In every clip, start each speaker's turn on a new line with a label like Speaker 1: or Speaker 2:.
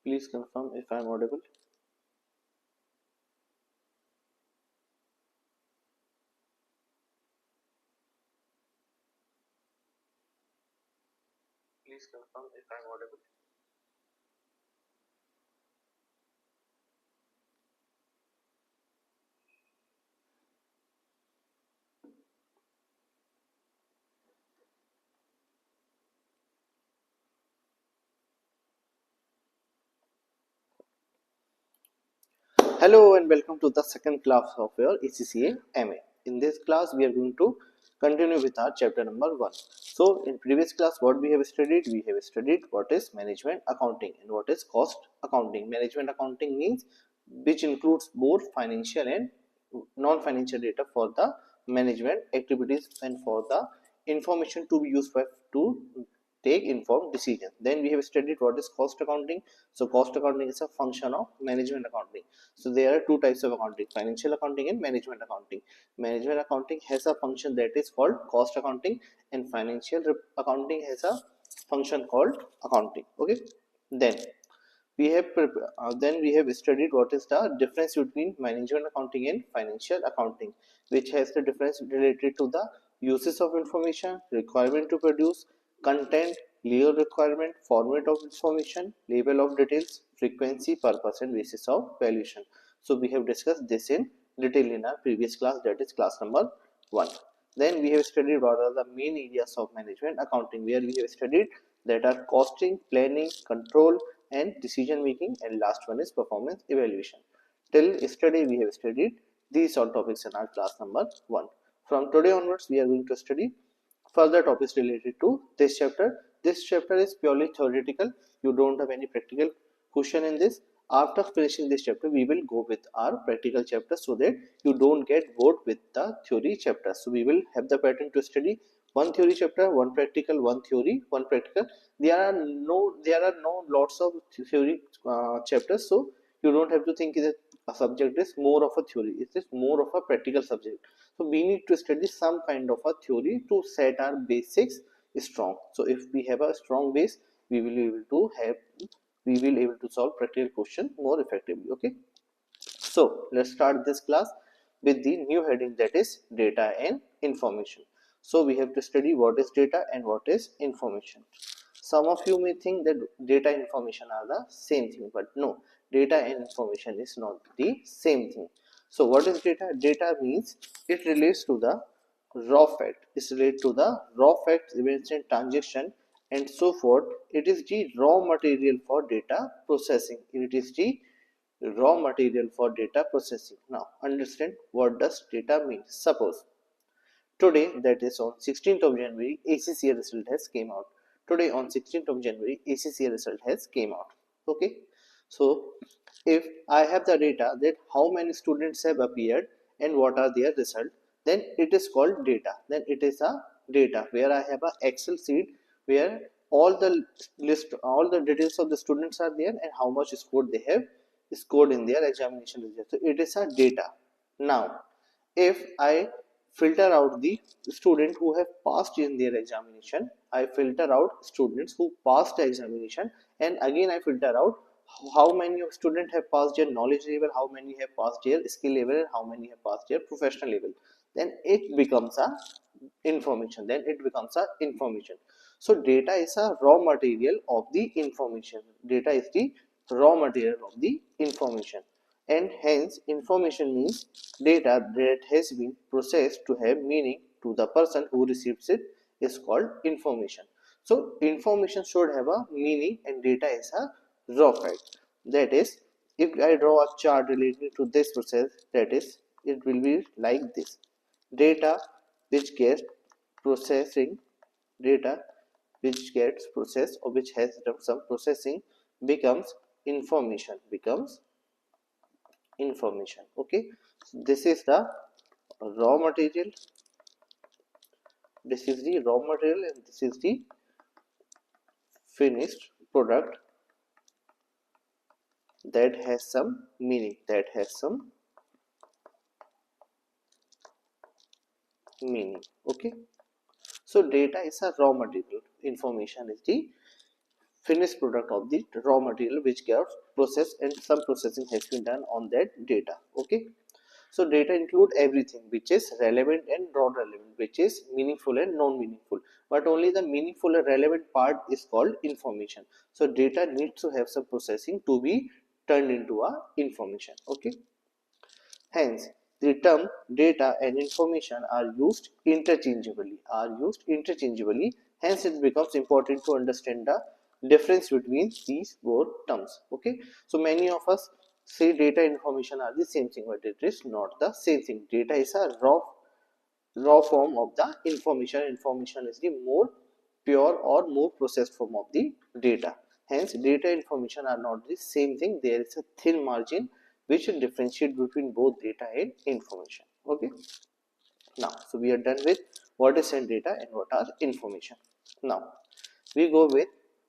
Speaker 1: Please confirm if I am audible. Please confirm if I am audible. Hello and welcome to the second class of your ACCA MA. In this class, we are going to continue with our chapter number 1. So, in previous class, what we have studied? We have studied what is management accounting and what is cost accounting. Management accounting means which includes both financial and non-financial data for the management activities and for the information to be used to take informed decision. Then we have studied what is cost accounting. So cost accounting is a function of management accounting. So there are two types of accounting: financial accounting and management accounting. Management accounting has a function that is called cost accounting, and financial accounting has a function called accounting. Okay, then we have studied what is the difference between management accounting and financial accounting, which has the difference related to the uses of information, requirement to produce, content, legal requirement, format of information, level of details, frequency, purpose, and basis of valuation. So we have discussed this in detail in our previous class, that is class number 1. Then we have studied what are the main areas of management accounting, where we have studied that are costing, planning, control, and decision making, and last one is performance evaluation. Till yesterday we have studied these all topics in our class number 1. From today onwards we are going to study further topics related to this chapter. This chapter is purely theoretical. You don't have any practical question in this. After finishing this chapter, we will go with our practical chapter so that you don't get bored with the theory chapter. So we will have the pattern to study one theory chapter, one practical, one theory, one practical. There are no lots of theory chapters, so you don't have to think that a subject is more of a theory. It is more of a practical subject. So we need to study some kind of a theory to set our basics strong. So if we have a strong base, we will be able to have we will able to solve practical question more effectively. Okay, so let's start this class with the new heading, that is data and information. So we have to study what is data and what is information. Some of you may think that data and information are the same thing, but no, data and information is not the same thing. So what is data? Data means it relates to the raw fact. It's related to the raw facts, events and transaction and so forth. It is the raw material for data processing. It is the raw material for data processing. Now understand what does data mean. Suppose today, that is on 16th of January, ACCA result has came out. Today on 16th of January, ACCA result has came out. Okay, so if I have the data that how many students have appeared and what are their result, then it is called data. Then it is a data where I have a Excel sheet where all the details of the students are there and how much score they have scored in their examination result. So it is a data. Now if I filter out the student who have passed in their examination, I filter out students who passed the examination, and again I filter out how many of students have passed their knowledge level, how many have passed their skill level, and how many have passed their professional level. Then it becomes a information. So data is a raw material of the information. Data is the raw material of the information, and hence information means data that has been processed to have meaning to the person who receives it is called information. So information should have a meaning, and data is a raw fact. That is, if I draw a chart related to this process, that is, it will be like this: data which gets processing data which gets processed or which has done some processing becomes information. Okay, so this is the raw material, this is the raw material, and this is the finished product that has some meaning, Okay, so data is a raw material, information is the finished product of the raw material which gets processed, and some processing has been done on that data. Okay, so data include everything which is relevant and non-relevant, which is meaningful and non-meaningful. But only the meaningful and relevant part is called information. So data needs to have some processing to be turned into a information. Okay. Hence, the term data and information are used interchangeably. Hence, it becomes important to understand the difference between these both terms. Okay. So many of us say data and information are the same thing, but it is not the same thing. Data is a raw form of the information. Information is the more pure or more processed form of the data. Hence, data and information are not the same thing. There is a thin margin which will differentiate between both data and information. Okay. Now, so we are done with what is data and what are information. Now, we go with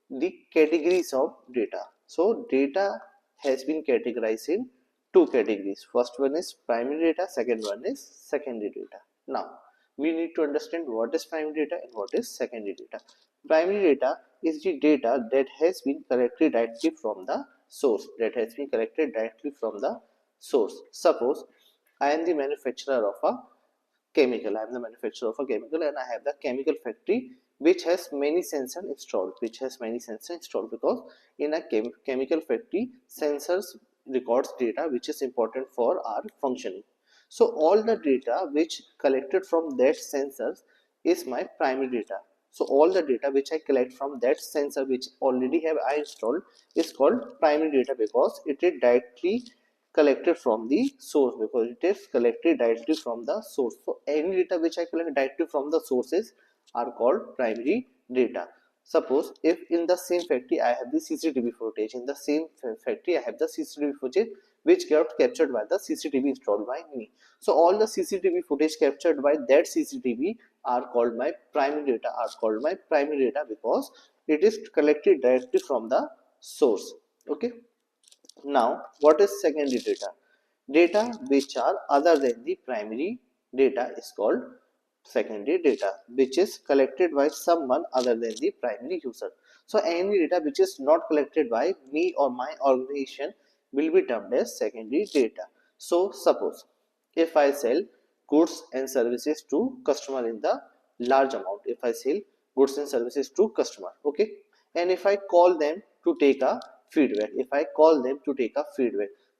Speaker 1: the categories of data. So, data has been categorized in two categories. First one is primary data, second one is secondary data. Now, we need to understand what is primary data and what is secondary data. Primary data is the data that has been collected directly from the source. Suppose I am the manufacturer of a chemical. I am the manufacturer of a chemical, and I have the chemical factory which has many sensors installed. Because in a chemical factory, sensors records data which is important for our functioning. So all the data which collected from that sensors is my primary data. So all the data which I collect from that sensor which already have I installed is called primary data, because it is directly collected from the source, because it is collected directly from the source. So any data which I collect directly from the sources are called primary data. Suppose if in the same factory I have the CCTV footage, which got captured by the CCTV installed by me. So all the CCTV footage captured by that CCTV are called my primary data, because it is collected directly from the source. Okay. Now, what is secondary data? Data which are other than the primary data is called secondary data, which is collected by someone other than the primary user. So, any data which is not collected by me or my organization will be termed as secondary data. So, suppose if I sell goods and services to customer in the large amount, okay, and if I call them to take a feedback,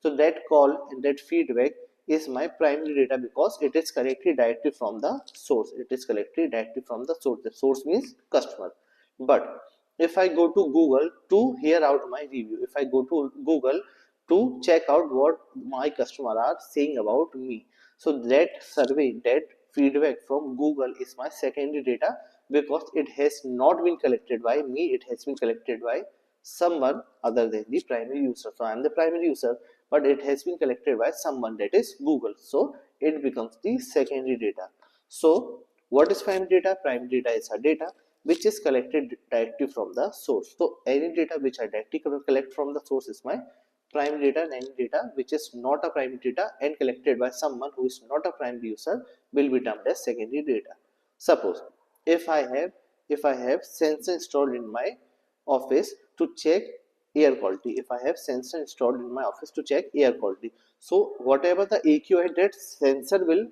Speaker 1: so that call and that feedback is my primary data, because it is collected directly from the source. The source means customer. But if I go to Google to hear out my review, if I go to Google to check out what my customer are saying about me, so that survey, that feedback from Google is my secondary data, because it has not been collected by me, it has been collected by someone other than the primary user. So I am the primary user, but it has been collected by someone, that is Google. So it becomes the secondary data. So what is primary data? Primary data is a data which is collected directly from the source. So any data which I directly collect from the source is my primary data, and any data which is not a primary data and collected by someone who is not a primary user will be termed as secondary data. Suppose if I have sensor installed in my office to check air quality, so whatever the AQI that sensor will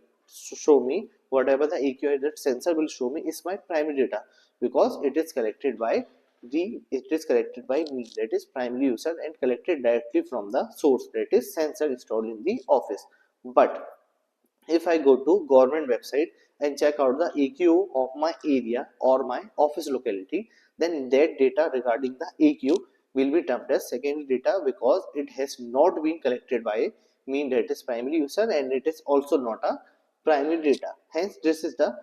Speaker 1: show me, is my primary data, because it is collected by me, that is primary user, and collected directly from the source, that is sensor installed in the office. But if I go to government website and check out the AQ of my area or my office locality, then that data regarding the AQ will be termed as secondary data, because it has not been collected by me, that is primary user, and it is also not a primary data. Hence, this is the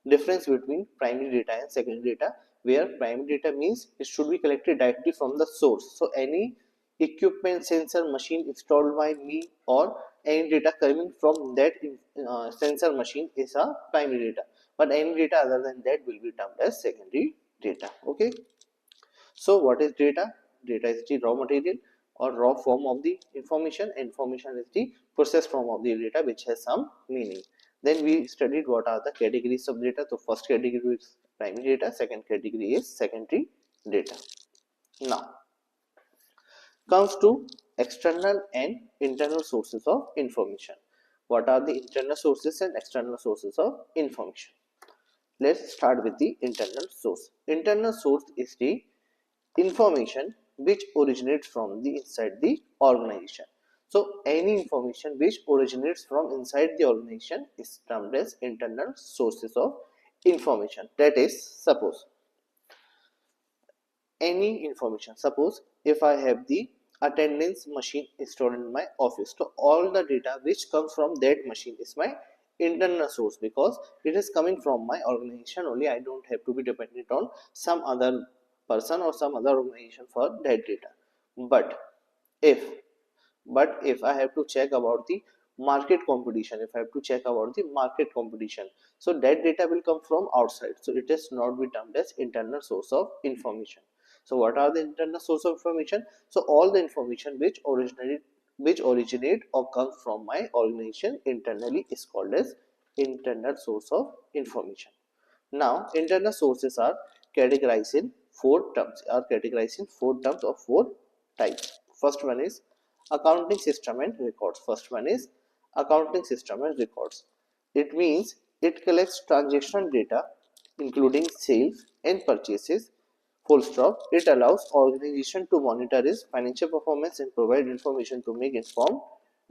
Speaker 1: difference between primary data and secondary data, where primary data means it should be collected directly from the source. So any equipment, sensor, machine installed by me, or any data coming from that sensor machine is a primary data, but any data other than that will be termed as secondary data. Okay. So what is data? Data is the raw material or raw form of the information. Information is the processed form of the data which has some meaning. Then we studied what are the categories of data. So first category is primary data, second category is secondary data. Now comes to external and internal sources of information. What are the internal sources and external sources of information? Let's start with the internal source. Internal source is the information which originates from the inside the organization. So any information which originates from inside the organization is termed as internal sources of information. That is, suppose any information. Suppose if I have the attendance machine installed in my office, so all the data which comes from that machine is my internal source because it is coming from my organization only. I don't have to be dependent on some other person or some other organization for that data. But if if I have to check about the market competition, if I have to check about the market competition, so that data will come from outside, so it is not be termed as internal source of information. So what are the internal source of information? So all the information which originate or comes from my organization internally is called as internal source of information. Now, internal sources are categorized in or four types. First one is accounting system and records. First one is accounting system and records. It means it collects transactional data including sales and purchases. Full stop. It allows organization to monitor its financial performance and provide information to make informed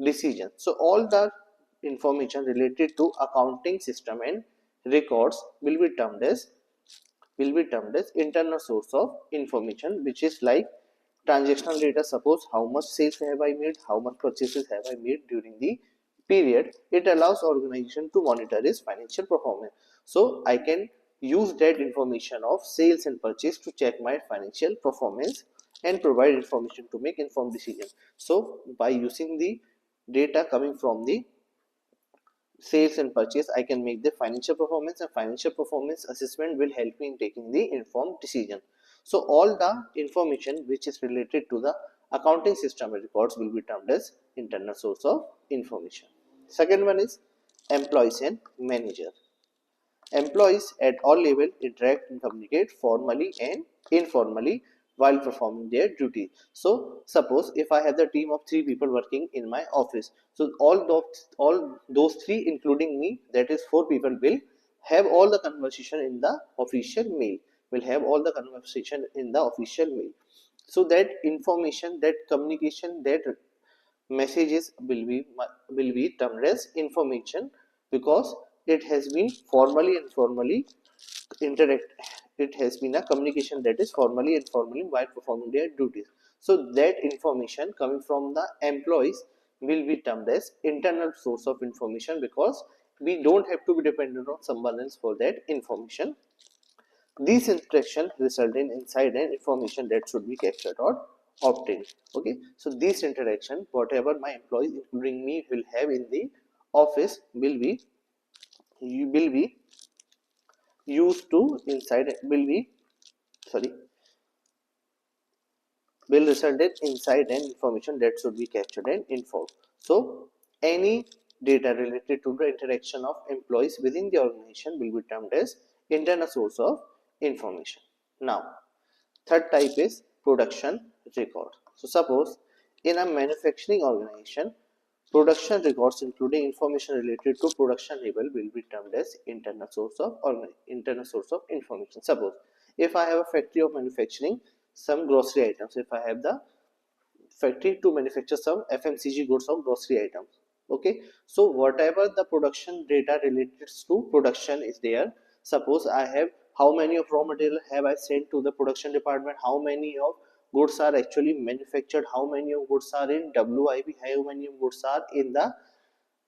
Speaker 1: decisions. So all the information related to accounting system and records will be termed as internal source of information, which is like transactional data. Suppose how much sales have I made, how much purchases have I made during the period. It allows organization to monitor its financial performance. So I can use that information of sales and purchase to check my financial performance and provide information to make informed decisions. So by using the data coming from the sales and purchase, I can make the financial performance, and financial performance assessment will help me in taking the informed decision. So all the information which is related to the accounting system records will be termed as internal source of information. Second one is employees and manager. Employees at all levels interact and communicate formally and informally while performing their duty. So, suppose if I have the team of three people working in my office, so all those three, including me, that is four people, will have all the conversation in the official mail. Will have all the conversation in the official mail. So that information, that communication, that messages will be termed as information because it has been formally and informally interact it has been a communication that is formally and informally while performing their duties. So that information coming from the employees will be termed as internal source of information because we don't have to be dependent on someone else for that information. These instructions result in insight and information that should be captured or obtained. Okay, so this interaction, whatever my employees, including me, will have in the office, will be used to inside will be sorry will result in insight and information that should be captured and informed. So any data related to the interaction of employees within the organization will be termed as internal source of information. Now, third type is production record. So suppose in a manufacturing organization, production records including information related to production level will be termed as internal source of information. Suppose if I have a factory of manufacturing some grocery items, if I have the factory to manufacture some FMCG goods or grocery items. Okay, so whatever the production data related to production is there. Suppose I have how many of raw material have I sent to the production department, how many of goods are actually manufactured, how many of goods are in WIP, how many of goods are in the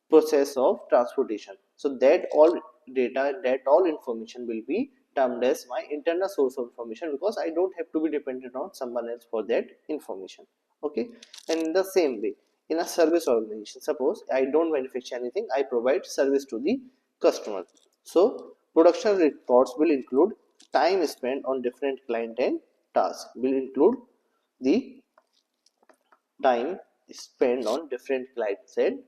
Speaker 1: process of transportation. So that all data, that all information will be termed as my internal source of information because I don't have to be dependent on someone else for that information. Okay, and in the same way, in a service organization, suppose I don't manufacture anything, I provide service to the customer. So production records will include time spent on different client and tasks, will include the time spent on different clients and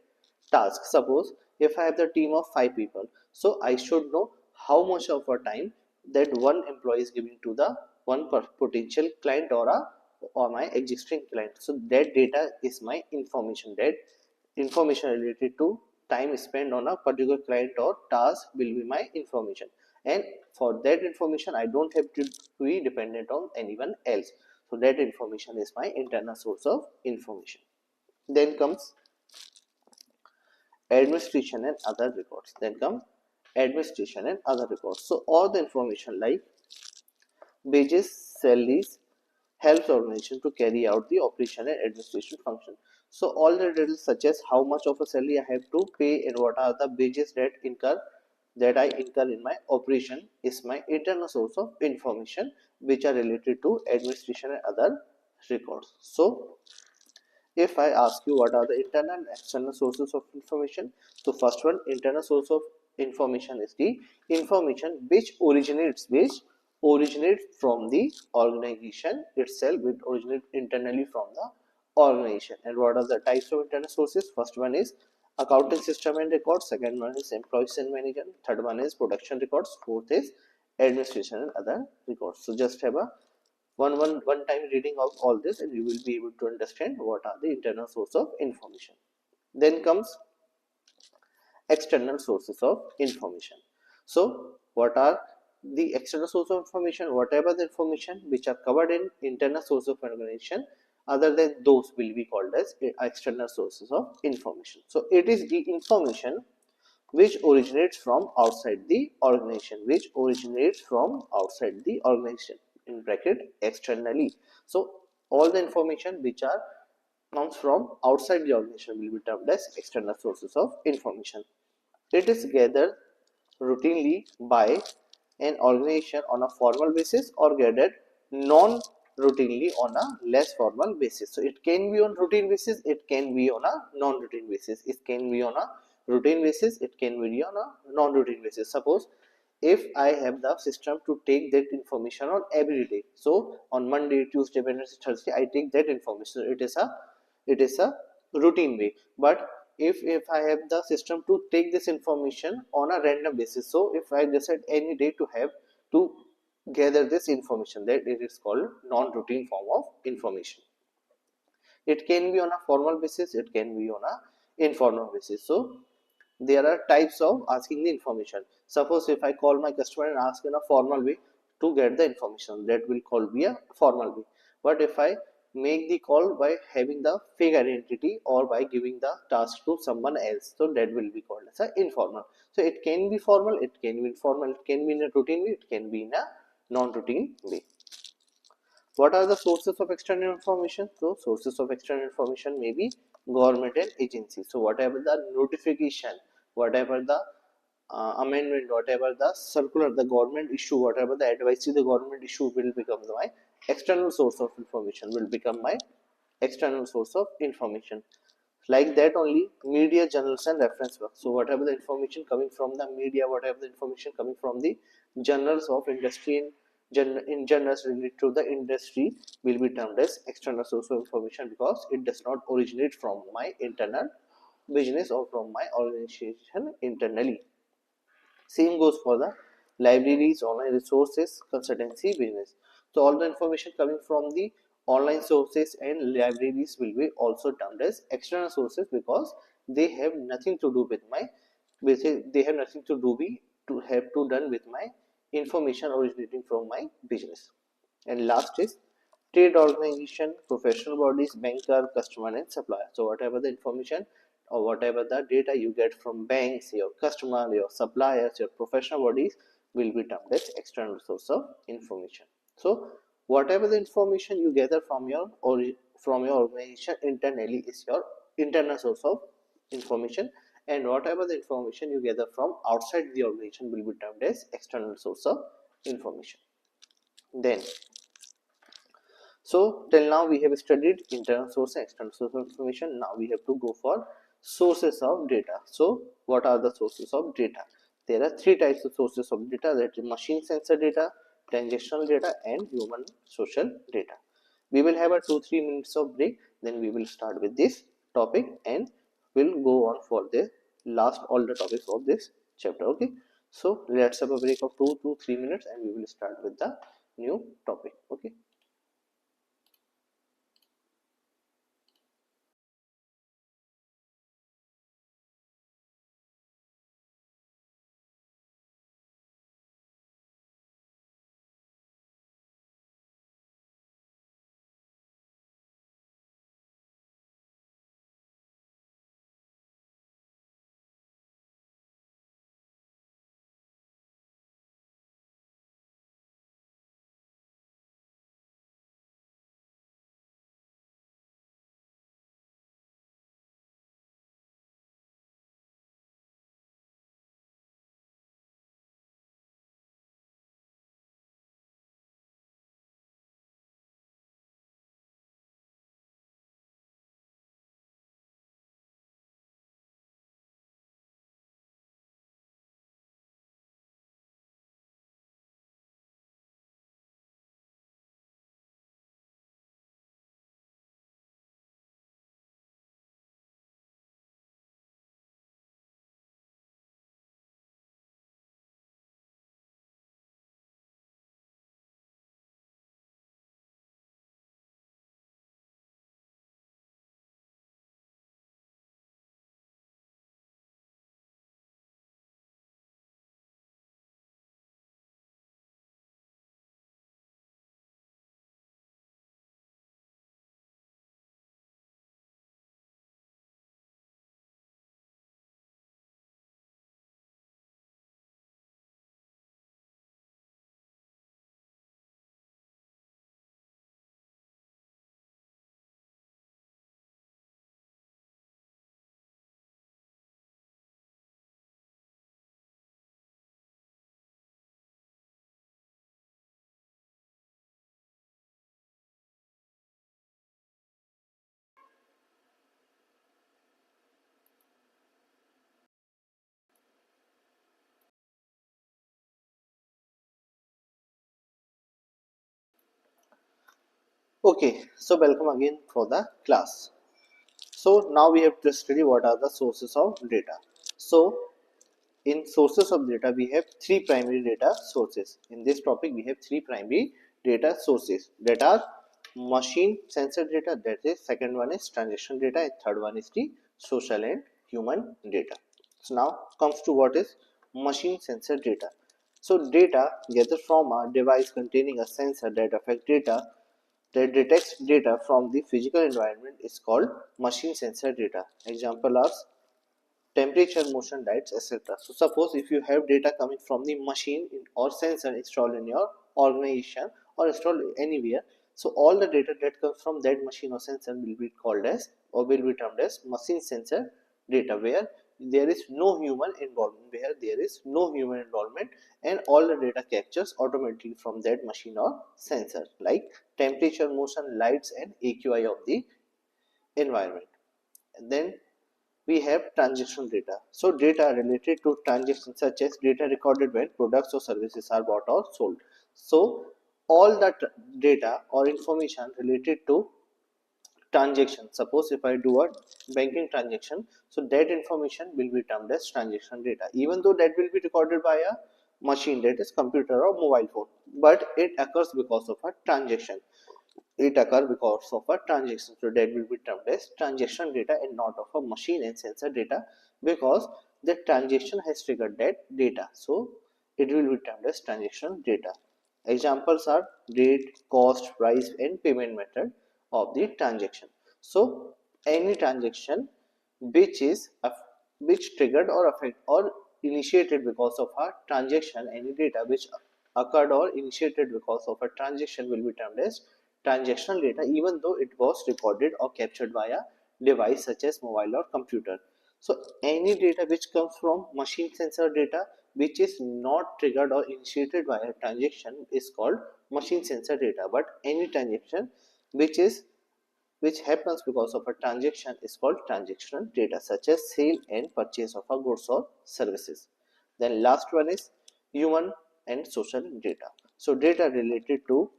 Speaker 1: tasks. Suppose if I have the team of 5 people, so I should know how much of a time that one employee is giving to the one potential client or a or my existing client. So that data is my information. That information related to time spent on a particular client or task will be my information. And for that information, I don't have to be dependent on anyone else. So that information is my internal source of information. Then comes administration and other records. Then come administration and other records. So all the information like wages, salaries, helps organization to carry out the operation and administration function. So all the details such as how much of a salary I have to pay and what are the wages that I incur in my operation is my internal source of information which are related to administration and other records. So if I ask you what are the internal and external sources of information, so first one, internal source of information is the information which originates from the organization itself, which originates internally from the organization. And what are the types of internal sources? First one is accounting system and records, second one is employees and management, third one is production records, fourth is administration and other records. So just have a one time reading of all this and you will be able to understand what are the internal source of information. Then comes external sources of information. So what are the external source of information? Whatever the information which are covered in internal source of information, other than those will be called as external sources of information. So it is the information which originates from outside the organization, in bracket externally. So all the information which are comes from outside the organization will be termed as external sources of information. It is gathered routinely by an organization on a formal basis or gathered non-routinely on a less formal basis. So it can be on routine basis, it can be on a non-routine basis. It can be on a routine basis, it can be on a non-routine basis. Suppose if I have the system to take that information on every day. So on Monday, Tuesday, Wednesday, Thursday, I take that information. It is a routine way. But if I have the system to take this information on a random basis, so if I decide any day to have to gather this information, that it is called non-routine form of information. It can be on a formal basis, it can be on a informal basis. So there are types of asking the information. Suppose if I call my customer and ask in a formal way to get the information, that will call be a formal way. But if I make the call by having the fake identity or by giving the task to someone else, so that will be called as a informal. So it can be formal, it can be informal, it can be in a routine way, it can be in a non-routine way. What are the sources of external information? So sources of external information may be government and agencies. So whatever the notification, whatever the amendment, whatever the circular the government issue, whatever the advice the government issue will become my external source of information, will become my external source of information. Like that only media, journals and reference work. So whatever the information coming from the media, whatever the information coming from the journals of industry in journals related to the industry will be termed as external source of information because it does not originate from my internal business or from my organization internally. Same goes for the libraries, online resources, consultancy, business. So all the information coming from the online sources and libraries will be also termed as external sources because they have nothing to do with my they have nothing to do be to have to done with my information originating from my business. And last is trade organization, professional bodies, banker, customer and supplier. So whatever the information or whatever the data you get from banks, your customer, your suppliers, your professional bodies will be termed as external source of information. So whatever the information you gather from your organization internally is your internal source of information, and whatever the information you gather from outside the organization will be termed as external source of information. Then so till now we have studied internal source and external source of information. Now we have to go for sources of data. So what are the sources of data? There are three types of sources of data, that is machine sensor data, transactional data and human social data. We will have a 2-3 minutes of break, then we will start with this topic and we'll go on for the last all the topics of this chapter. Okay, so let's have a break of 2 to 3 minutes and we will start with the new topic. Okay. Okay, so welcome again for the class. So now we have to study what are the sources of data. So in sources of data, we have three primary data sources. In this topic, we have three primary data sources that are machine sensor data, that is second one is transaction data, and third one is the social and human data. So now comes to what is machine sensor data. So data gathered from a device containing a sensor that affect data that detects data from the physical environment is called machine sensor data. Example are temperature, motion, lights, etc. So suppose if you have data coming from the machine or sensor installed in your organization or installed anywhere, so all the data that comes from that machine or sensor will be called as or will be termed as machine sensor data, where there is no human involvement, and all the data captures automatically from that machine or sensor, like temperature, motion, lights, and AQI of the environment. And then we have transaction data. So data related to transactions such as data recorded when products or services are bought or sold. So all that data or information related to transaction. Suppose if I do a banking transaction, so that information will be termed as transaction data, even though that will be recorded by a machine, that is computer or mobile phone, but it occurs because of a transaction. It occurs because of a transaction. So that will be termed as transaction data and not of a machine and sensor data, because the transaction has triggered that data. So it will be termed as transaction data. Examples are rate, cost, price, and payment method of the transaction. So any transaction which is which triggered or affect or initiated because of a transaction, any data which occurred or initiated because of a transaction will be termed as transactional data, even though it was recorded or captured by a device such as mobile or computer. So any data which comes from machine sensor data which is not triggered or initiated by a transaction is called machine sensor data, but any transaction which is which happens because of a transaction is called transactional data, such as sale and purchase of a goods or services. Then last one is human and social data. So data related to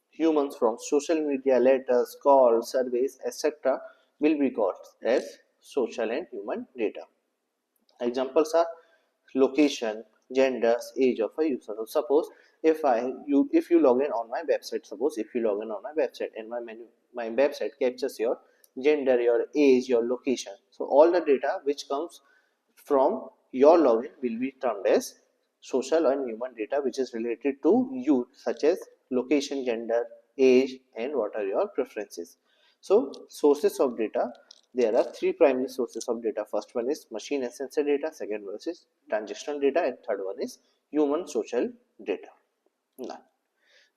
Speaker 1: humans from social media, letters, calls, surveys, etc. will be called as social and human data. Examples are location, genders, age of a user. So suppose if you log in on my website, and my website captures your gender, your age, your location. So all the data which comes from your login will be termed as social and human data, which is related to you, such as location, gender, age, and what are your preferences. So sources of data, there are three primary sources of data. First one is machine and sensor data, second one is transactional data, and third one is human social data. Now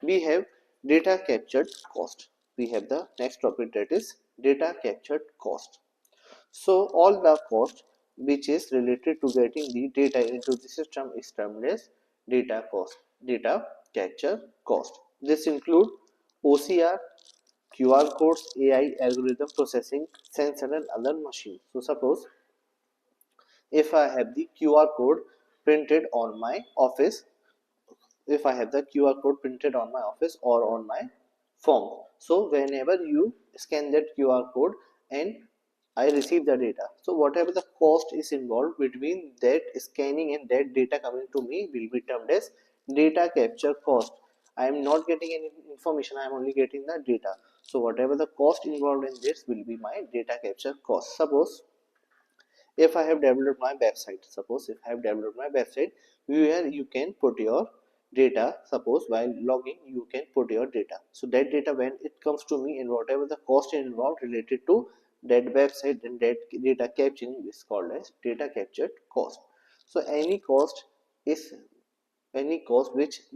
Speaker 1: we have data captured cost. We have the next topic, that is data captured cost. So all the cost which is related to getting the data into the system is termed as data cost, data capture cost. This include OCR, QR codes, AI, algorithm processing, sensor, and other machines. So suppose if I have the QR code printed on my office, if I have the QR code printed on my office or on my phone. So whenever you scan that QR code and I receive the data, so whatever the cost is involved between that scanning and that data coming to me will be termed as data capture cost. I am not getting any information, I am only getting the data. So whatever the cost involved in this will be my data capture cost. Suppose if I have developed my website, where you can put your data, suppose while logging you can put your data, so that data when it comes to me and whatever the cost involved related to that website and that data capturing is called as data captured cost. So any cost which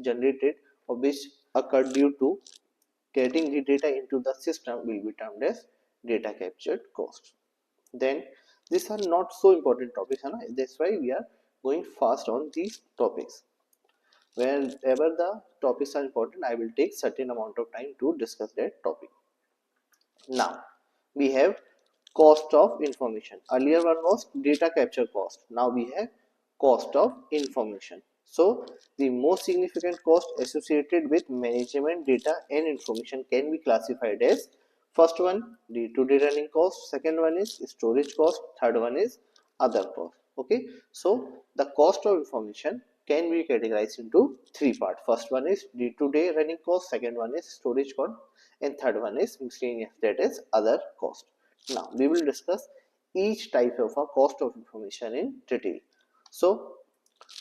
Speaker 1: generated or which occurred due to getting the data into the system will be termed as data captured cost. Then these are not so important topics, है ना? That's why we are going fast on these topics. Wherever the topics are important, I will take certain amount of time to discuss that topic. Now we have cost of information. Earlier one was data capture cost. Now we have cost of information. So the most significant cost associated with management data and information can be classified as first one day-to-day running cost, second one is storage cost, third one is other cost. Okay, so the cost of information can be categorized into three parts. First one is day-to-day running cost, second one is storage cost, and third one is miscellaneous, that is other cost. Now we will discuss each type of a cost of information in detail. So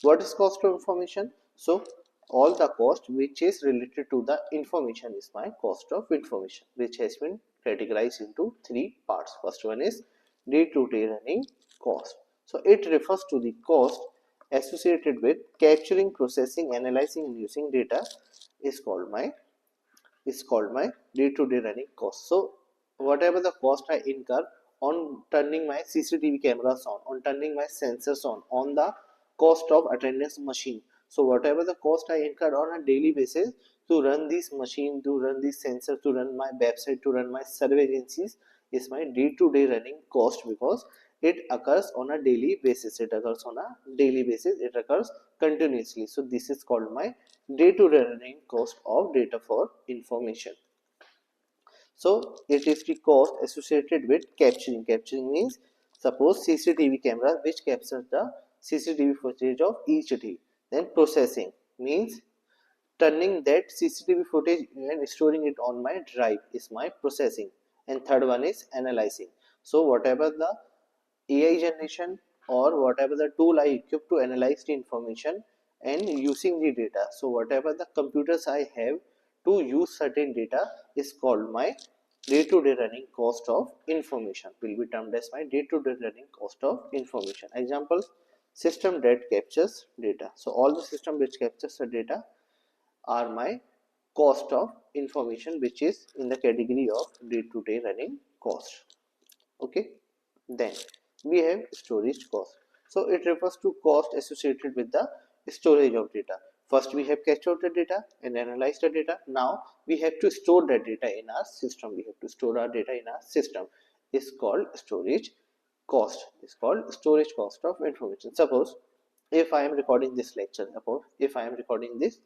Speaker 1: what is cost of information? So all the cost which is related to the information is my cost of information, which has been categorized into three parts. First one is day-to-day running cost. So it refers to the cost associated with capturing, processing, analyzing, and using data is called my day-to-day running cost. So whatever the cost I incur on turning my CCTV cameras on turning my sensors on the cost of attendance machine. So whatever the cost I incur on a daily basis to run this machine, to run this sensor, to run my website, to run my survey agencies is my day-to-day running cost, because it occurs on a daily basis. It occurs on a daily basis. It occurs continuously. So this is called my day-to-day running cost of data for information. So it is the cost associated with capturing. Capturing means suppose CCTV camera which captures the CCTV footage of each day. Then processing means turning that CCTV footage and storing it on my drive is my processing. And third one is analyzing. So whatever the AI generation or whatever the tool I equip to analyze the information and using the data. So whatever the computers I have to use certain data is called my day-to-day running cost of information, will be termed as my day-to-day running cost of information. Example, system that captures data. So all the system which captures the data are my cost of information, which is in the category of day-to-day running cost. Okay, then we have storage cost. So it refers to cost associated with the storage of data. First we have captured the data and analyzed the data. Now we have to store that data in our system. We have to store our data in our system. It's called storage cost. It's called storage cost of information. Suppose if I am recording this lecture, suppose if I am recording this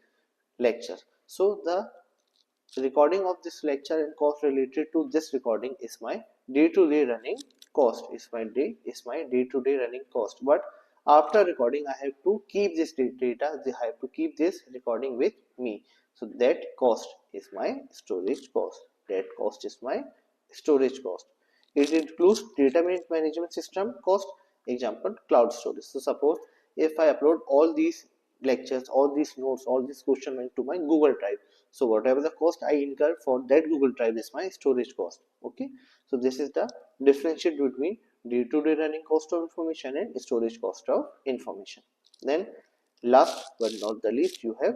Speaker 1: lecture, so the recording of this lecture and cost related to this recording is my day-to-day running cost, is my day-to-day running cost. But after recording I have to keep this data, I have to keep this recording with me. So that cost is my storage cost. That cost is my storage cost. It includes data management system cost. Example, cloud storage. So suppose if I upload all these lectures, all these notes, all these questions into my Google Drive, so whatever the cost I incur for that Google Drive is my storage cost. Okay, so this is the differentiate between day-to-day running cost of information and storage cost of information. Then last but not the least, you have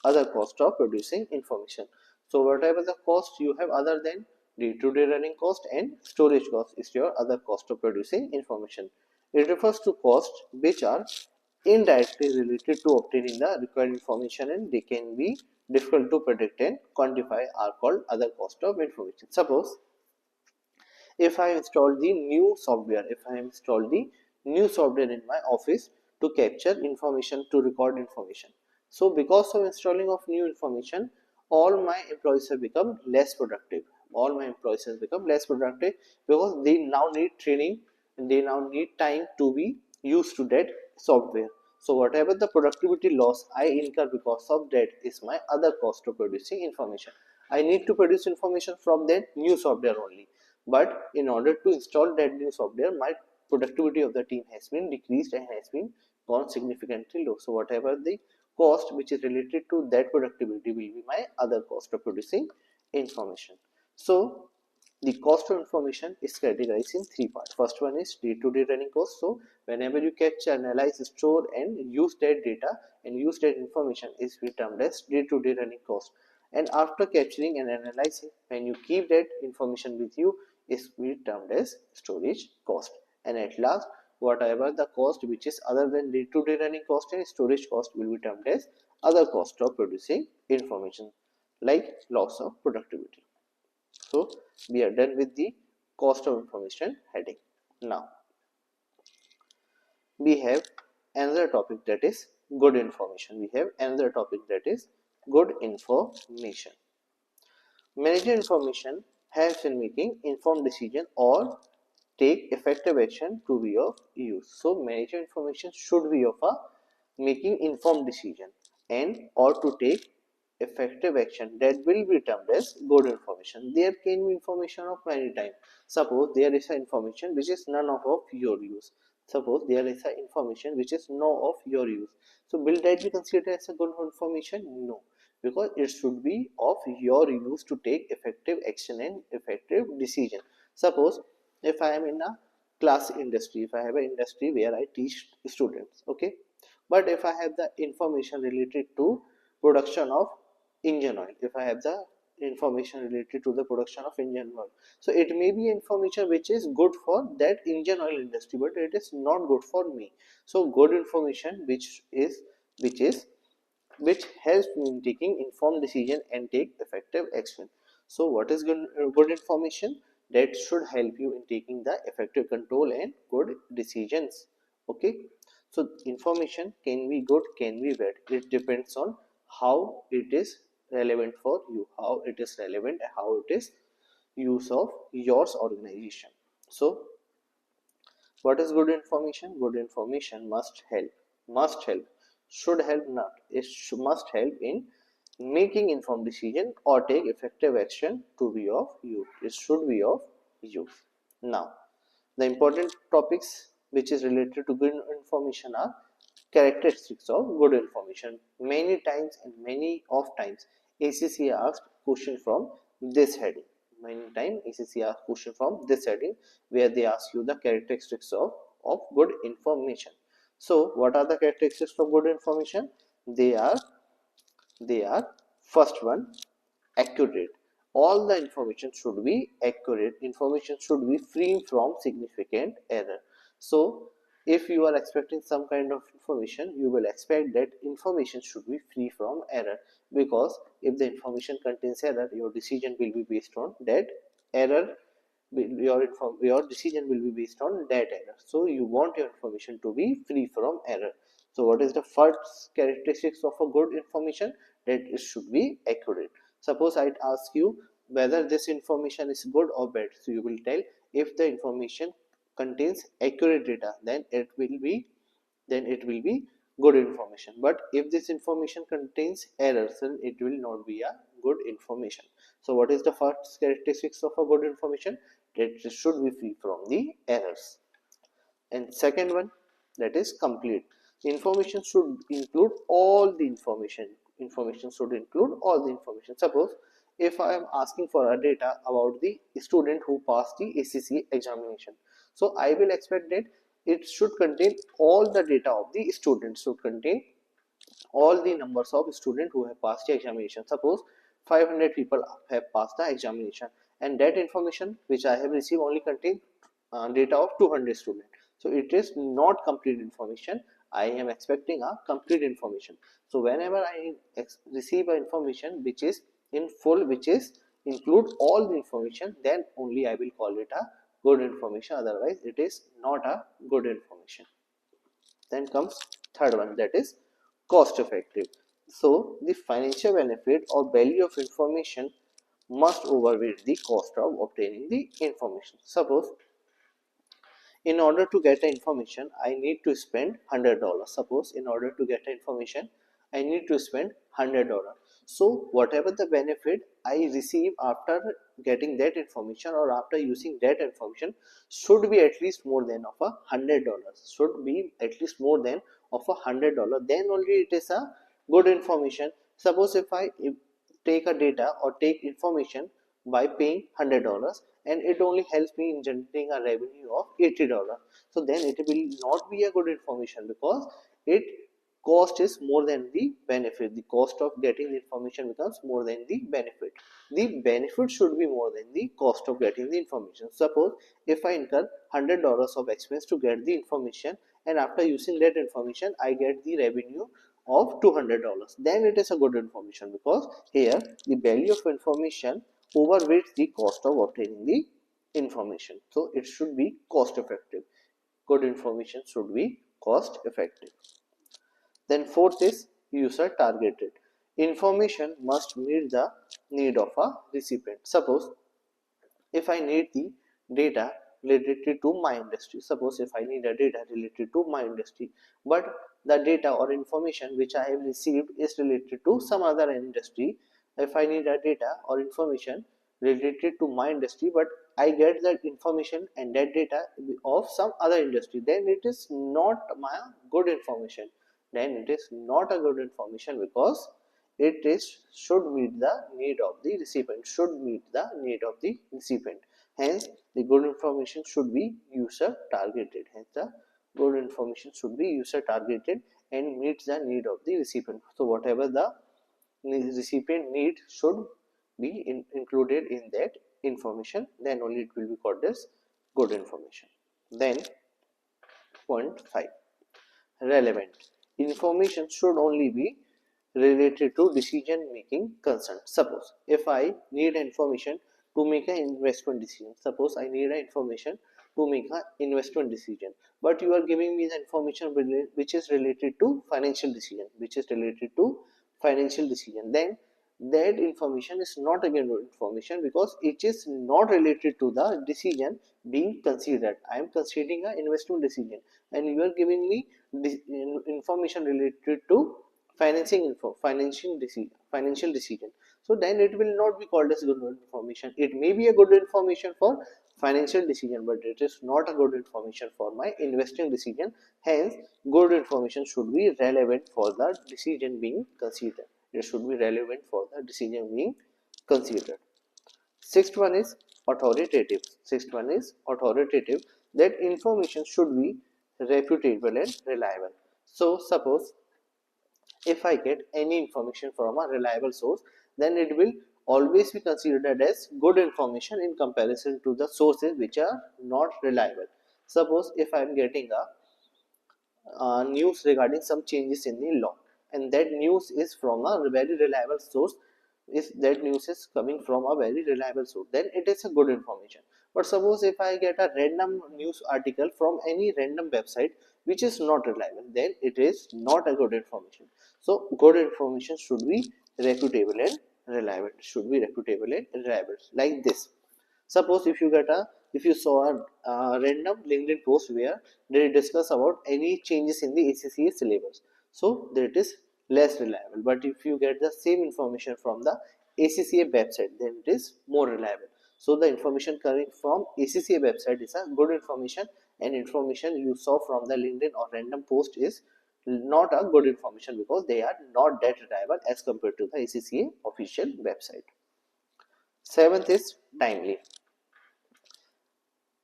Speaker 1: other cost of producing information. So whatever the cost you have other than day-to-day running cost and storage cost is your other cost of producing information. It refers to costs which are indirectly related to obtaining the required information, and they can be difficult to predict and quantify, are called other cost of information. Suppose if I install the new software, if I install the new software in my office to capture information, to record information. So because of installing of new information, all my employees have become less productive. All my employees have become less productive because they now need training and they now need time to be used to that software. So whatever the productivity loss I incur because of that is my other cost of producing information. I need to produce information from that new software only, but in order to install that new software my productivity of the team has been decreased and has been gone significantly low. So whatever the cost which is related to that productivity will be my other cost of producing information. So the cost of information is categorized in three parts. First one is day-to-day running cost. So whenever you capture, analyze, store and use that data and use that information is termed as day-to-day running cost. And after capturing and analyzing, when you keep that information with you, is termed as storage cost. And at last, whatever the cost which is other than day-to-day running cost and storage cost will be termed as other cost of producing information, like loss of productivity. So we are done with the cost of information heading. Now we have another topic, that is good information. We have another topic, that is good information. Manager information helps in making informed decision or take effective action to be of use. So manager information should be of a making informed decision and or to take effective action, that will be termed as good information. There can be information of many types. Suppose there is a information which is none of your use. Suppose there is a information which is no of your use. So will that be considered as a good information? No, because it should be of your use to take effective action and effective decision. Suppose if I am in a class industry, if I have an industry where I teach students, okay, but if I have the information related to production of engine oil, if I have the information related to the production of engine oil, so it may be information which is good for that engine oil industry, but it is not good for me. So good information which is which helps me in taking informed decision and take effective action. So what is good information? That should help you in taking the effective control and good decisions. Okay, so information can be good, can be bad. It depends on how it is relevant for you, how it is relevant, and how it is use of yours organization. So what is good information? Good information must help, should help not. It must help in making informed decision or take effective action to be of use. It should be of use. Now, the important topics which is related to good information are characteristics of good information. Many times and many of times ACCA asked question from this heading. Many times ACCA asked question from this heading where they ask you the characteristics of good information. So what are the characteristics of good information? They are first one, accurate. All the information should be accurate. Information should be free from significant error. So if you are expecting some kind of information, you will expect that information should be free from error, because if the information contains error, your decision will be based on that error. Your decision will be based on that error. So you want your information to be free from error. So what is the first characteristics of a good information? That it should be accurate. Suppose I ask you whether this information is good or bad, so you will tell if the information contains accurate data, then it will be good information. But if this information contains errors, then it will not be a good information. So what is the first characteristics of a good information? That it should be free from the errors. And second one, that is complete. Information should include all the information. Information should include all the information. Suppose if I am asking for a data about the student who passed the ACCA examination, so I will expect that it should contain all the data of the student, should contain all the numbers of students who have passed the examination. Suppose 500 people have passed the examination, and that information which I have received only contains data of 200 students. So it is not complete information. I am expecting a complete information. So whenever I receive a information which is in full, which is include all the information, then only I will call it a good information. Otherwise it is not a good information. Then comes third one, that is cost effective. So the financial benefit or value of information must overweight the cost of obtaining the information. Suppose in order to get the information I need to spend $100. Suppose in order to get the information I need to spend $100. So whatever the benefit I receive after getting that information or after using that information should be at least more than of $100. Should be at least more than of $100. Then only it is a good information. Suppose if I take a data or take information by paying $100 and it only helps me in generating a revenue of $80, so then it will not be a good information, because it cost is more than the benefit. The cost of getting the information becomes more than the benefit. The benefit should be more than the cost of getting the information. Suppose if I incur $100 of expense to get the information, and after using that information I get the revenue of $200, then it is a good information, because here the value of information overweights the cost of obtaining the information. So it should be cost effective. Good information should be cost effective. Then fourth is user targeted. Information must meet the need of a recipient. Suppose if I need the data related to my industry, suppose if I need a data related to my industry, but the data or information which I have received is related to some other industry. If I need a data or information related to my industry, but I get that information and that data of some other industry, then it is not my good information. Then it is not a good information, because it is should meet the need of the recipient, should meet the need of the recipient. Hence the good information should be user targeted. Hence the good information should be user targeted and meets the need of the recipient. So whatever the recipient need should be included in that information, then only it will be called as good information. Then point 5, relevant. Information should only be related to decision making concern. Suppose if I need information to make an investment decision, suppose I need information to make an investment decision, but you are giving me the information which is related to financial decision, then that information is not again information, because it is not related to the decision being considered. I am considering an investment decision and you are giving me information related to financial decision. So then it will not be called as good information. It may be a good information for financial decision, but it is not a good information for my investing decision. Hence good information should be relevant for the decision being considered. It should be relevant for the decision being considered. Sixth one is authoritative. That information should be reputable and reliable. So suppose if I get any information from a reliable source, then it will always be considered as good information in comparison to the sources which are not reliable. Suppose if I am getting a news regarding some changes in the law, and that news is from a very reliable source, if that news is coming from a very reliable source, then it is a good information. But suppose if I get a random news article from any random website which is not reliable, then it is not a good information. So good information should be reputable and reliable, like this. Suppose if you saw a random LinkedIn post where they discuss about any changes in the ACCA syllabus, so that is less reliable. But if you get the same information from the ACCA website, then it is more reliable. So the information coming from ACCA website is a good information, and information you saw from the LinkedIn or random post is not a good information, because they are not that reliable as compared to the ACCA official website. Seventh is timely.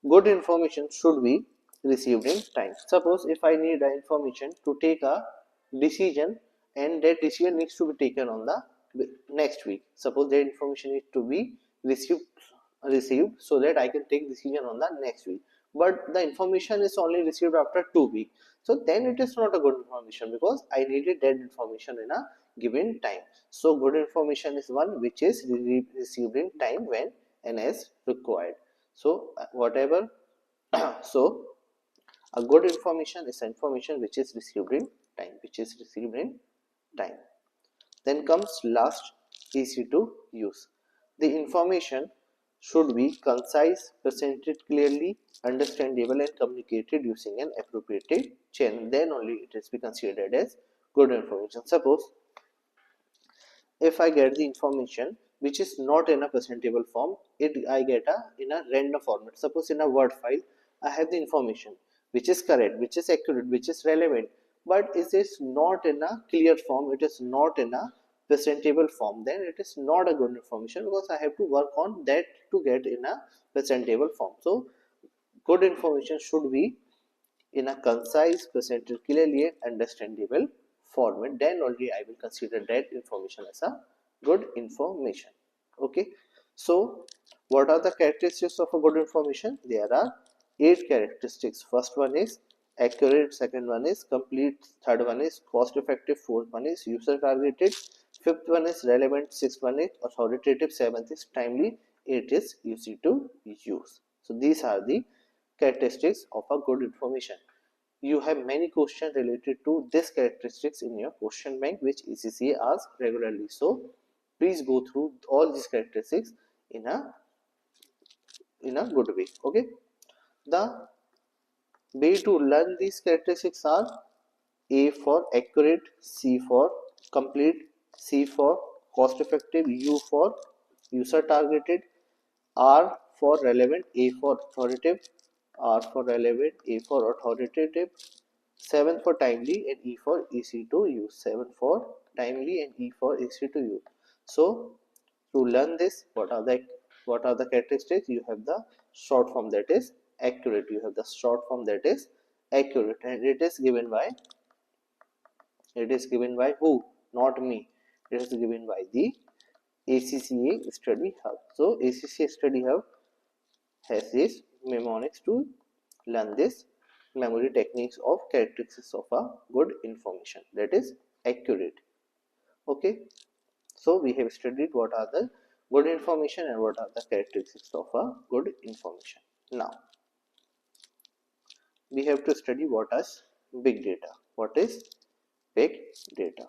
Speaker 1: Good information should be received in time. Suppose if I need information to take a decision, and that decision needs to be taken on the next week. Suppose that information needs to be received so that I can take decision on the next week. But the information is only received after 2 weeks. So then it is not a good information, because I needed that information in a given time. So good information is one which is received in time when and as required. So whatever so a good information is information which is received in time. Then comes last, easy to use. The information should be concise, presented clearly, understandable, and communicated using an appropriate channel. Then only it is be considered as good information. Suppose if I get the information which is not in a presentable form, I get in a random format. Suppose in a Word file, I have the information which is correct, which is accurate, which is relevant, but it is not in a clear form, it is not in a presentable form, then it is not a good information, because I have to work on that to get in a presentable form. So good information should be in a concise, presented clearly and understandable format. Then only I will consider that information as a good information. Okay. So what are the characteristics of a good information? There are 8 characteristics. First one is accurate, second one is complete, third one is cost effective, fourth one is user targeted, fifth one is relevant, sixth one is authoritative, seventh is timely, eighth is easy to use. So these are the characteristics of a good information. you have many questions related to this characteristics in your question bank, which ACCA asks regularly. So please go through all these characteristics in a good way. Okay, the way to learn these characteristics are: A for accurate, C for complete, C for cost effective, U for user targeted, R for relevant, A for authoritative, R for relevant, A for authoritative, 7 for timely, and E for easy to use. 7 for timely and E for easy to use. So to learn this, what are the characteristics? You have the short form, that is accurate. You have the short form, that is accurate, and it is given by who? Not me. It is given by the ACCA Study Hub. So ACCA Study Hub has this mnemonics to learn this memory techniques of characteristics of a good information, that is accurate. Okay, so we have studied what are the good information and what are the characteristics of a good information. Now we have to study what is big data. What is big data?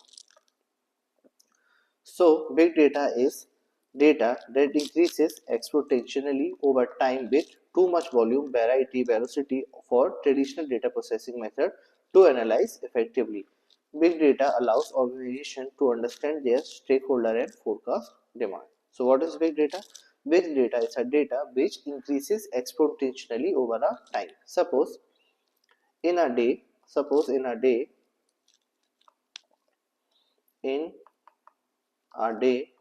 Speaker 1: So big data is data that increases exponentially over time with too much volume, variety, velocity for traditional data processing method to analyze effectively. Big data allows organizations to understand their stakeholder and forecast demand. So what is big data? Big data is a data which increases exponentially over a time. In a day, in a day,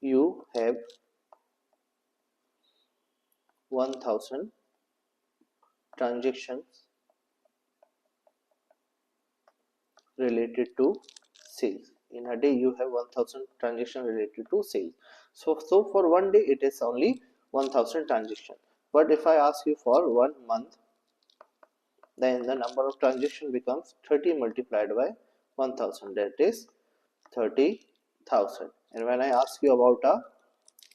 Speaker 1: you have 1000 transactions related to sales. In a day you have 1000 transactions related to sales. So for one day it is only 1000 transactions. But if I ask you for 1 month, then the number of transactions becomes 30 multiplied by 1000, that is 30,000. And when I ask you about a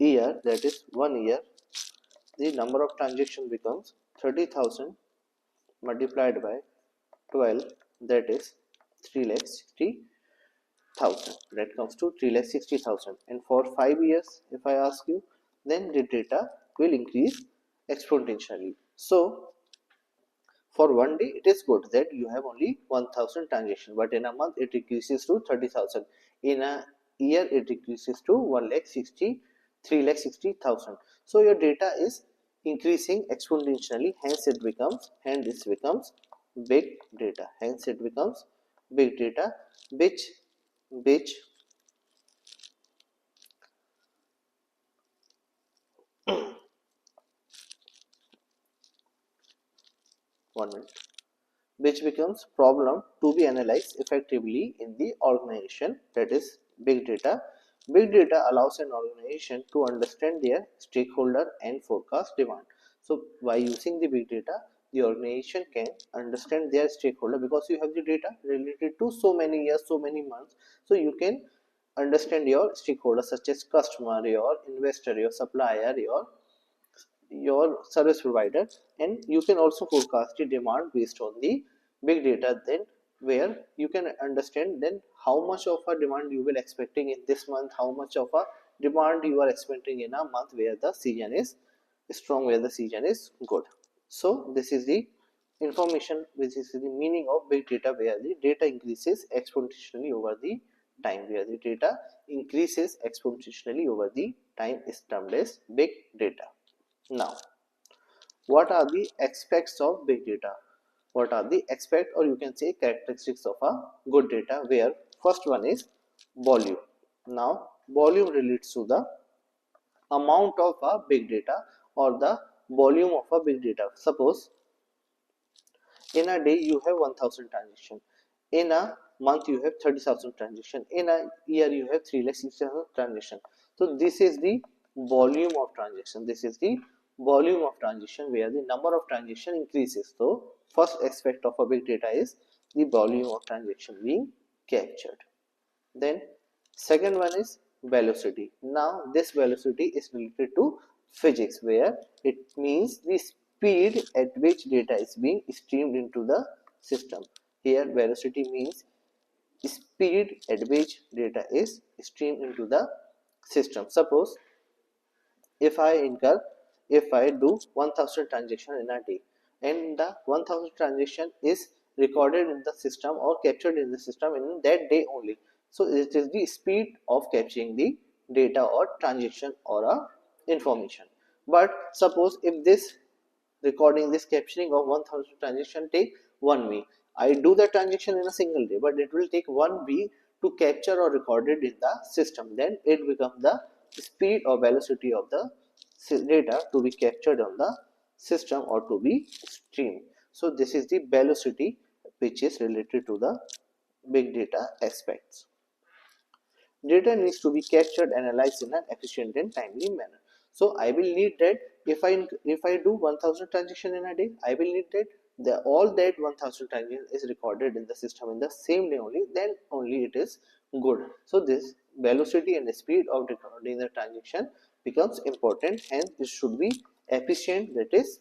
Speaker 1: year, that is 1 year, the number of transactions becomes 30,000 multiplied by 12, that is 3,60,000. That comes to 3,60,000. And for 5 years, if I ask you, then the data will increase exponentially. So for one day it is good that you have only 1000 transactions, but in a month it increases to 30,000. In a year it increases to 3,60,000. So your data is increasing exponentially, hence this becomes big data. Hence it becomes big data, which 1 minute, which becomes problem to be analyzed effectively in the organization, that is big data. Big data allows an organization to understand their stakeholder and forecast demand. So by using the big data, the organization can understand their stakeholder, because you have the data related to so many years, so many months. So you can understand your stakeholders such as customer, your investor, your supplier, your service provider, and you can also forecast the demand based on the big data, then where you can understand then how much of a demand you will expecting in this month, how much of a demand you are expecting in a month where the season is strong, where the season is good. So this is the information, which is the meaning of big data, where the data increases exponentially over the time. Where the data increases exponentially over the time is termed as big data. Now what are the aspects of big data? What are the aspect, or you can say characteristics of a good data? Where first one is volume. Now volume relates to the amount of a big data or the volume of a big data. Suppose in a day you have 1000 transactions, in a month you have 30,000 transactions, in a year you have 3,60,000 transactions. So this is the volume of transaction. This is the volume of transaction, where the number of transaction increases. So first aspect of a big data is the volume of transaction being captured. Then second one is velocity. Now this velocity is related to physics, where it means the speed at which data is being streamed into the system. Here velocity means speed at which data is streamed into the system. Suppose if I incur, if I do 1000 transaction in a day, and the 1000 transaction is recorded in the system or captured in the system in that day only. So it is the speed of capturing the data or transaction or a information. But suppose if this recording, this capturing of 1000 transaction take 1 week. I do the transaction in a single day, but it will take 1 week to capture or record it in the system. Then it becomes the speed or velocity of the data to be captured on the system or to be streamed. So this is the velocity which is related to the big data aspects. Data needs to be captured, analyzed in an efficient and timely manner. So I will need that if I do 1000 transaction in a day, I will need that all that 1000 transaction is recorded in the system in the same day only, then only it is good. So this velocity and the speed of recording the transaction becomes important, hence it should be efficient. That is,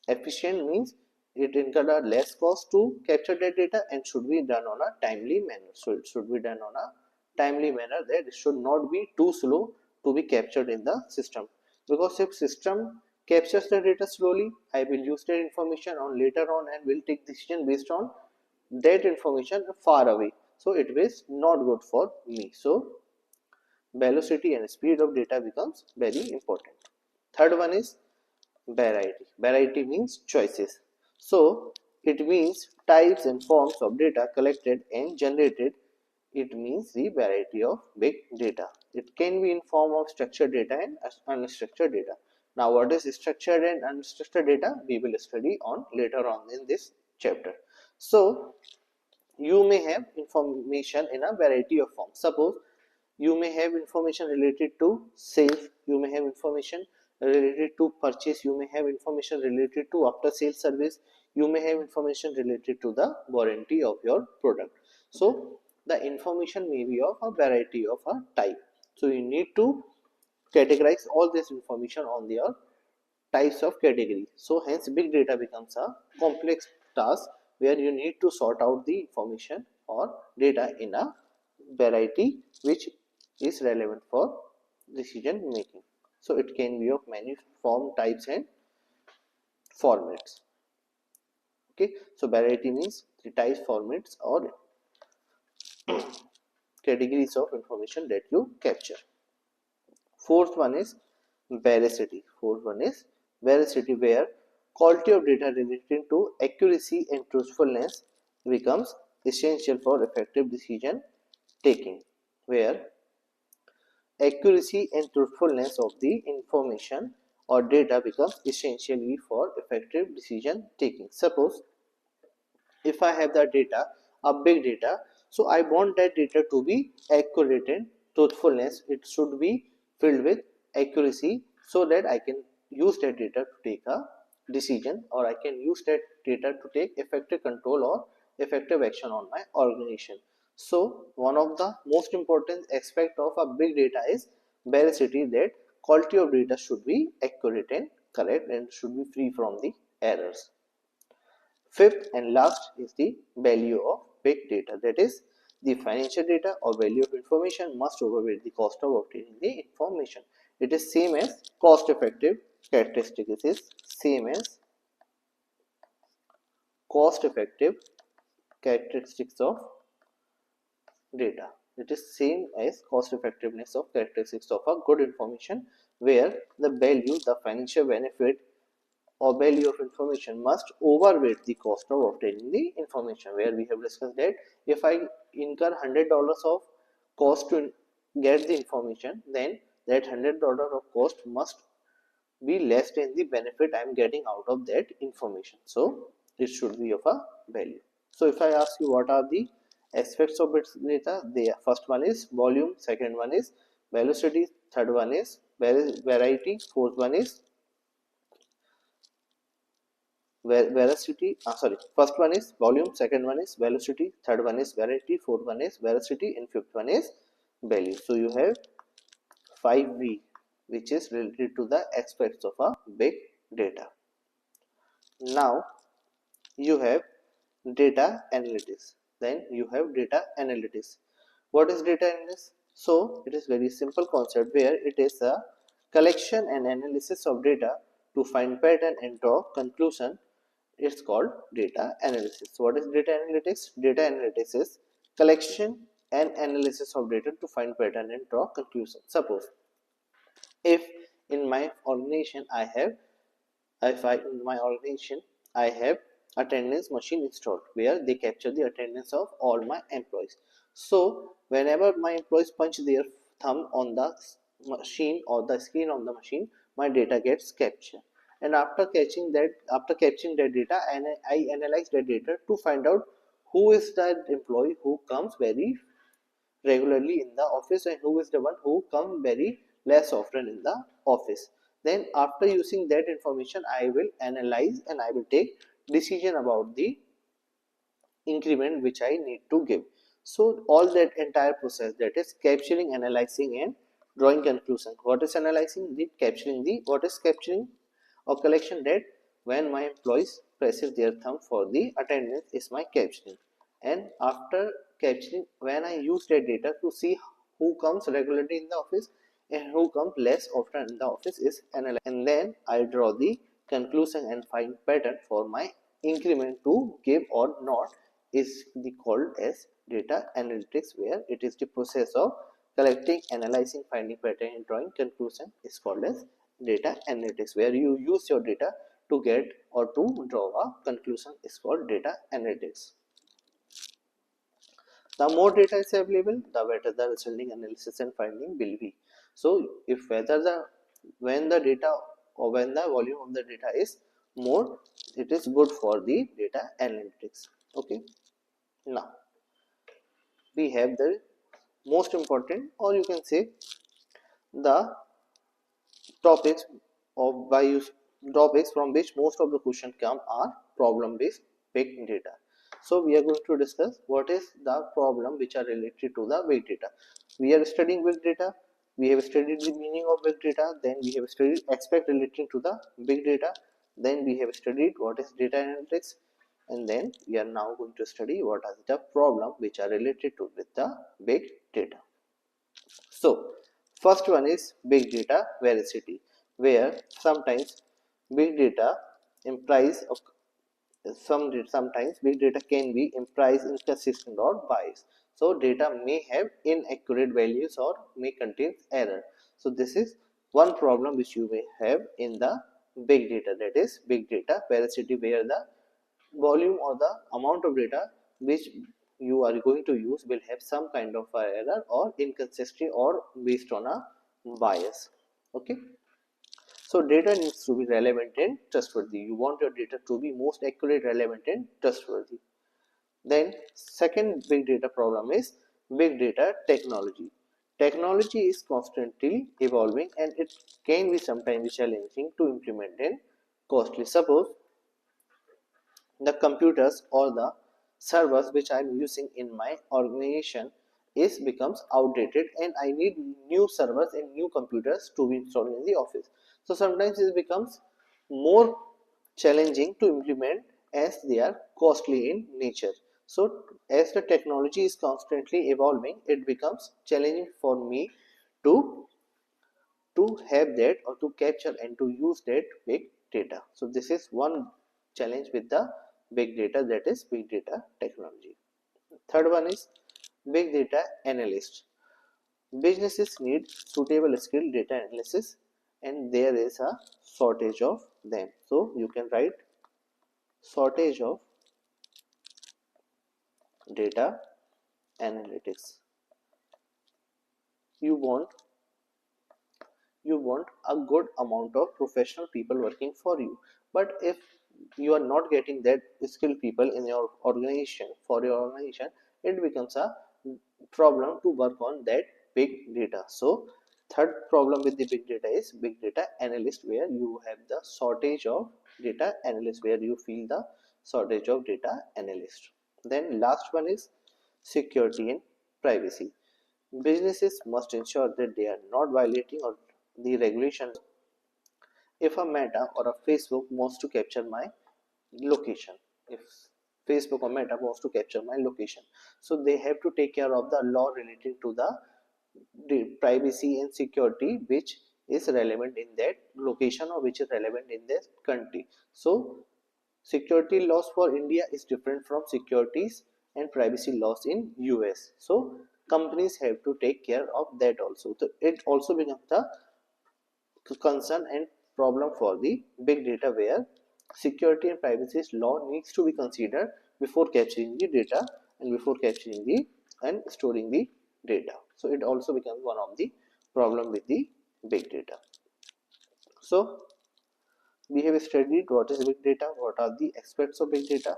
Speaker 1: efficient means it incur less cost to capture that data and should be done on a timely manner. So it should be done on a timely manner, that it should not be too slow to be captured in the system. Because if system captures the data slowly, I will use that information on later on and will take decision based on that information far away. So it is not good for me. So velocity and speed of data becomes very important. Third one is variety. Variety means choices. So it means types and forms of data collected and generated. It means the variety of big data. It can be in form of structured data and unstructured data. Now what is structured and unstructured data? We will study on later on in this chapter. So you may have information in a variety of forms. Suppose you may have information related to sales, you may have information related to purchase, you may have information related to after sales service, you may have information related to the warranty of your product. So the information may be of a variety of a type. So you need to categorize all this information on their types of category. So hence big data becomes a complex task where you need to sort out the information or data in a variety which is relevant for decision making. So it can be of many form, types and formats. Okay, so variety means the types, formats or categories of information that you capture. Fourth one is veracity. Fourth one is veracity, where quality of data related to accuracy and truthfulness becomes essential for effective decision taking. Where accuracy and truthfulness of the information or data becomes essentially for effective decision taking. Suppose if I have the data, a big data, so I want that data to be accurate and truthfulness. It should be filled with accuracy so that I can use that data to take a decision, or I can use that data to take effective control or effective action on my organization. So one of the most important aspect of a big data is veracity, that quality of data should be accurate and correct and should be free from the errors. Fifth and last is the value of big data, that is, the financial data or value of information must overweight the cost of obtaining the information. It is same as cost effective characteristic. It is same as cost effective characteristics of data. It is same as cost effectiveness of characteristics of a good information, where the value, the financial benefit or value of information must overweight the cost of obtaining the information, where we have discussed that if I incur $100 of cost to get the information, then that $100 of cost must be less than the benefit I am getting out of that information. So it should be of a value. So if I ask you what are the aspects of bits data, the first one is volume, second one is velocity, third one is variety, fourth one is first one is volume, second one is velocity, third one is variety, fourth one is veracity, and fifth one is value. So you have 5V, which is related to the aspects of a big data. Now you have data analytics. Then you have data analytics. What is data analysis? So it is very simple concept where it is a collection and analysis of data to find pattern and draw conclusion. It's called data analysis. So what is data analytics? Data analytics is collection and analysis of data to find pattern and draw conclusion. Suppose if in my organization I have if I in my organization I have attendance machine installed where they capture the attendance of all my employees. So whenever my employees punch their thumb on the machine or the screen of the machine, my data gets captured. And after capturing that data, and I analyze that data to find out who is that employee who comes very regularly in the office and who is the one who come very less often in the office. Then after using that information, I will analyze and I will take decision about the increment which I need to give. So all that entire process, that is capturing, analyzing and drawing conclusion. What is analyzing? The capturing. The what is capturing or collection? That when my employees presses their thumb for the attendance is my capturing. And after capturing, when I use that data to see who comes regularly in the office and who comes less often in the office is analyzed. And then I draw the conclusion and find pattern for my increment to give or not is called as data analytics, where it is the process of collecting, analyzing, finding pattern and drawing conclusion is called as data analytics, where you use your data to get or to draw a conclusion is called data analytics. The more data is available, the better the resulting analysis and finding will be. So if whether the when the data or when the volume of the data is more, it is good for the data analytics. Okay. Now we have the most important, or you can say the topics of by use topics from which most of the questions come are problem based big data. So we are going to discuss what is the problem which are related to the big data. We are studying big data. We have studied the meaning of big data. Then we have studied aspect relating to the big data. Then we have studied what is data analytics. And then we are now going to study what are the problem which are related to with the big data. So first one is big data veracity, where sometimes big data implies sometimes big data can be implies inconsistent or biased. So data may have inaccurate values or may contain error. So this is one problem which you may have in the big data, that is big data veracity, where the volume or the amount of data which you are going to use will have some kind of error or inconsistency or based on a bias. Okay. So data needs to be relevant and trustworthy. You want your data to be most accurate, relevant and trustworthy. Then second big data problem is big data technology. Technology is constantly evolving and it can be sometimes challenging to implement and costly. Suppose the computers or the servers which I am using in my organization is becomes outdated and I need new servers and new computers to be installed in the office. So sometimes it becomes more challenging to implement as they are costly in nature. So as the technology is constantly evolving, it becomes challenging for me to have that or to capture and to use that big data. So this is one challenge with the big data, that is big data technology. Third one is big data analyst. Businesses need suitable skilled data analysis and there is a shortage of them. So you can write shortage of data analytics. You want a good amount of professional people working for you, but if you are not getting that skilled people in your organization for your organization, it becomes a problem to work on that big data. So third problem with the big data is big data analyst, where you have the shortage of data analyst, where you feel the shortage of data analyst. Then last one is security and privacy. Businesses must ensure that they are not violating or the regulations. If a Meta or a Facebook wants to capture my location. If Facebook or Meta wants to capture my location, so they have to take care of the law relating to the privacy and security which is relevant in that location or which is relevant in that country. So security laws for India is different from securities and privacy laws in US. So companies have to take care of that also. So it also becomes the concern and problem for the big data, where security and privacy law needs to be considered before capturing the data and before capturing the and storing the data. So it also becomes one of the problem with the big data. So we have studied what is big data, what are the aspects of big data,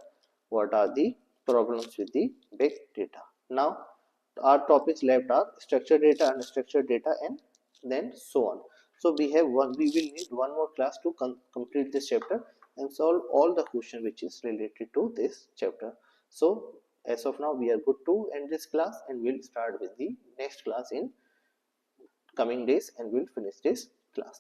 Speaker 1: what are the problems with the big data. Now our topics left are structured data, unstructured data, and then so on. So we will need one more class to complete this chapter and solve all the questions which is related to this chapter. So as of now we are good to end this class, and we'll start with the next class in coming days, and we'll finish this class.